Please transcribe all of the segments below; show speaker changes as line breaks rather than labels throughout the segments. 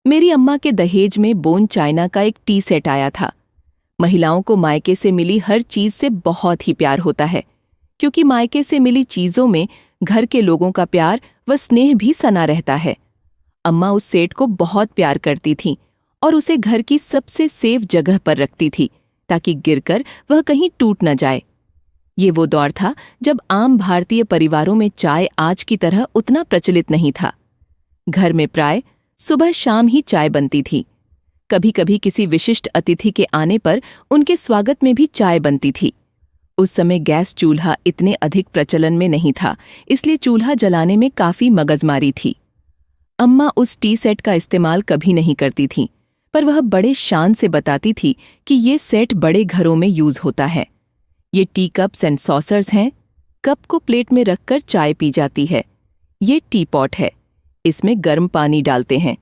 मेरी अम्मा के दहेज में बोन चाइना का एक टी सेट आया था। महिलाओं को मायके से मिली हर चीज से बहुत ही प्यार होता है, क्योंकि मायके से मिली चीजों में घर के लोगों का प्यार व स्नेह भी सना रहता है। अम्मा उस सेट को बहुत प्यार करती थीं और उसे घर की सबसे सेफ जगह पर रखती थी, ताकि गिरकर वह कहीं टूट न जाए। ये वो दौर था जब आम भारतीय परिवारों में चाय आज की तरह उतना प्रचलित नहीं था। घर में प्राय सुबह शाम ही चाय बनती थी। कभी कभी किसी विशिष्ट अतिथि के आने पर उनके स्वागत में भी चाय बनती थी। उस समय गैस चूल्हा इतने अधिक प्रचलन में नहीं था, इसलिए चूल्हा जलाने में काफी मगजमारी थी। अम्मा उस टी सेट का इस्तेमाल कभी नहीं करती थीं, पर वह बड़े शान से बताती थी कि ये सेट बड़े घरों में यूज होता है। ये टी कप्स एंड सॉसर्स हैं। कप को प्लेट में रखकर चाय पी जाती है। ये टी पॉट है, इसमें गर्म पानी डालते हैं।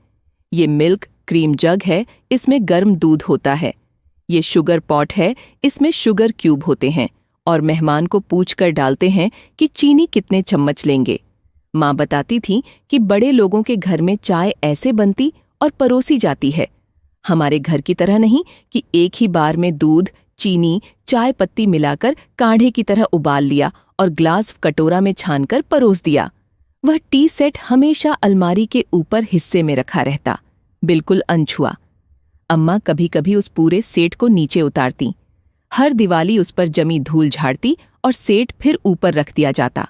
ये मिल्क क्रीम जग है, इसमें गर्म दूध होता है। ये शुगर पॉट है, इसमें शुगर क्यूब होते हैं और मेहमान को पूछकर डालते हैं कि चीनी कितने चम्मच लेंगे। माँ बताती थी कि बड़े लोगों के घर में चाय ऐसे बनती और परोसी जाती है, हमारे घर की तरह नहीं कि एक ही बार में दूध, चीनी, चाय पत्ती मिलाकर काढ़े की तरह उबाल लिया और ग्लास कटोरा में छानकर परोस दिया। वह टी सेट हमेशा अलमारी के ऊपर हिस्से में रखा रहता, बिल्कुल अनछुआ। अम्मा कभी कभी उस पूरे सेट को नीचे उतारती। हर दिवाली उस पर जमी धूल झाड़ती और सेट फिर ऊपर रख दिया जाता।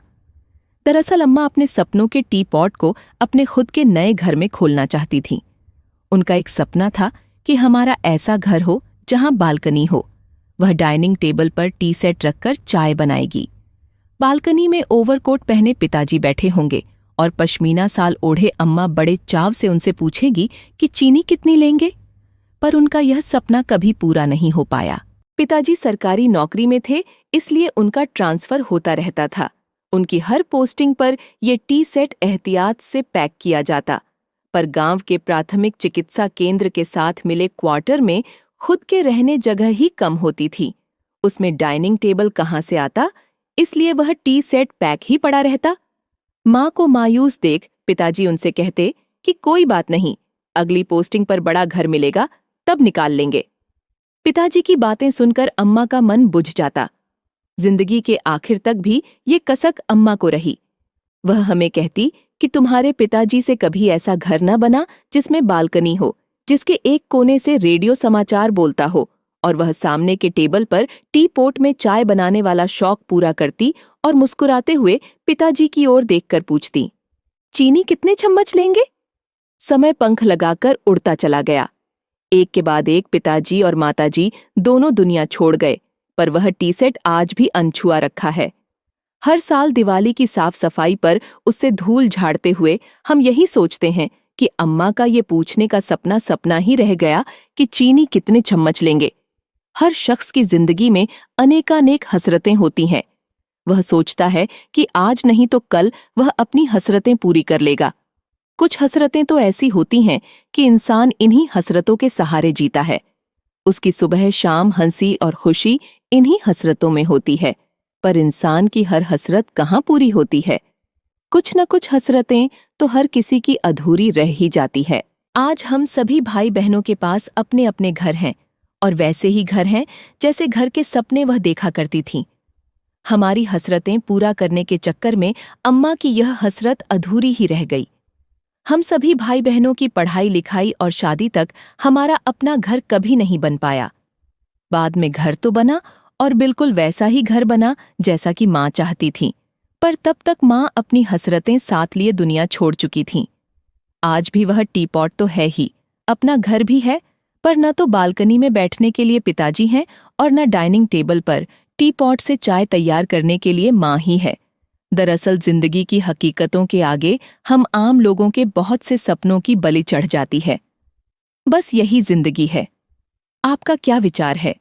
दरअसल अम्मा अपने सपनों के टी पॉट को अपने खुद के नए घर में खोलना चाहती थीं। उनका एक सपना था कि हमारा ऐसा घर हो जहां बालकनी हो। वह डाइनिंग टेबल पर टी सेट रखकर चाय बनाएगी। बालकनी में ओवरकोट पहने पिताजी बैठे होंगे और पश्मीना साल ओढ़े अम्मा बड़े चाव से उनसे पूछेगी कि चीनी कितनी लेंगे। पर उनका यह सपना कभी पूरा नहीं हो पाया। पिताजी सरकारी नौकरी में थे, इसलिए उनका ट्रांसफर होता रहता था। उनकी हर पोस्टिंग पर यह टी सेट एहतियात से पैक किया जाता, पर गांव के प्राथमिक चिकित्सा केंद्र के साथ मिले क्वार्टर में खुद के रहने जगह ही कम होती थी। उसमें डाइनिंग टेबल कहाँ से आता, इसलिए वह टी सेट पैक ही पड़ा रहता। माँ को मायूस देख पिताजी उनसे कहते कि कोई बात नहीं, अगली पोस्टिंग पर बड़ा घर मिलेगा, तब निकाल लेंगे। पिताजी की बातें सुनकर अम्मा का मन बुझ जाता। जिंदगी के आखिर तक भी ये कसक अम्मा को रही। वह हमें कहती कि तुम्हारे पिताजी से कभी ऐसा घर न बना जिसमें बालकनी हो, जिसके एक कोने से रेडियो समाचार बोलता हो, और वह सामने के टेबल पर टी पोट में चाय बनाने वाला शौक पूरा करती और मुस्कुराते हुए पिताजी की ओर देखकर पूछती, चीनी कितने चम्मच लेंगे? समय पंख लगाकर उड़ता चला गया। एक के बाद एक पिताजी और माताजी दोनों दुनिया छोड़ गए, पर वह टी सेट आज भी अनछुआ रखा है। हर साल दिवाली की साफ सफाई पर उससे धूल झाड़ते हुए हम यही सोचते हैं कि अम्मा का ये पूछने का सपना सपना ही रह गया कि चीनी कितने चम्मच लेंगे। हर शख्स की जिंदगी में अनेकानेक हसरतें होती हैं। वह सोचता है कि आज नहीं तो कल वह अपनी हसरतें पूरी कर लेगा। कुछ हसरतें तो ऐसी होती हैं कि इंसान इन्हीं हसरतों के सहारे जीता है। उसकी सुबह शाम हंसी और खुशी इन्हीं हसरतों में होती है, पर इंसान की हर हसरत कहाँ पूरी होती है? कुछ न कुछ हसरतें तो हर किसी की अधूरी रह ही जाती है। आज हम सभी भाई बहनों के पास अपने अपने घर हैं, और वैसे ही घर हैं जैसे घर के सपने वह देखा करती थीं। हमारी हसरतें पूरा करने के चक्कर में अम्मा की यह हसरत अधूरी ही रह गई। हम सभी भाई बहनों की पढ़ाई लिखाई और शादी तक हमारा अपना घर कभी नहीं बन पाया। बाद में घर तो बना, और बिल्कुल वैसा ही घर बना जैसा कि माँ चाहती थी, पर तब तक माँ अपनी हसरतें साथ लिए दुनिया छोड़ चुकी थीं। आज भी वह टी पॉट तो है ही, अपना घर भी है, पर न तो बालकनी में बैठने के लिए पिताजी हैं और न डाइनिंग टेबल पर टी पॉट से चाय तैयार करने के लिए माँ ही है। दरअसल जिंदगी की हकीकतों के आगे हम आम लोगों के बहुत से सपनों की बलि चढ़ जाती है। बस यही जिंदगी है। आपका क्या विचार है?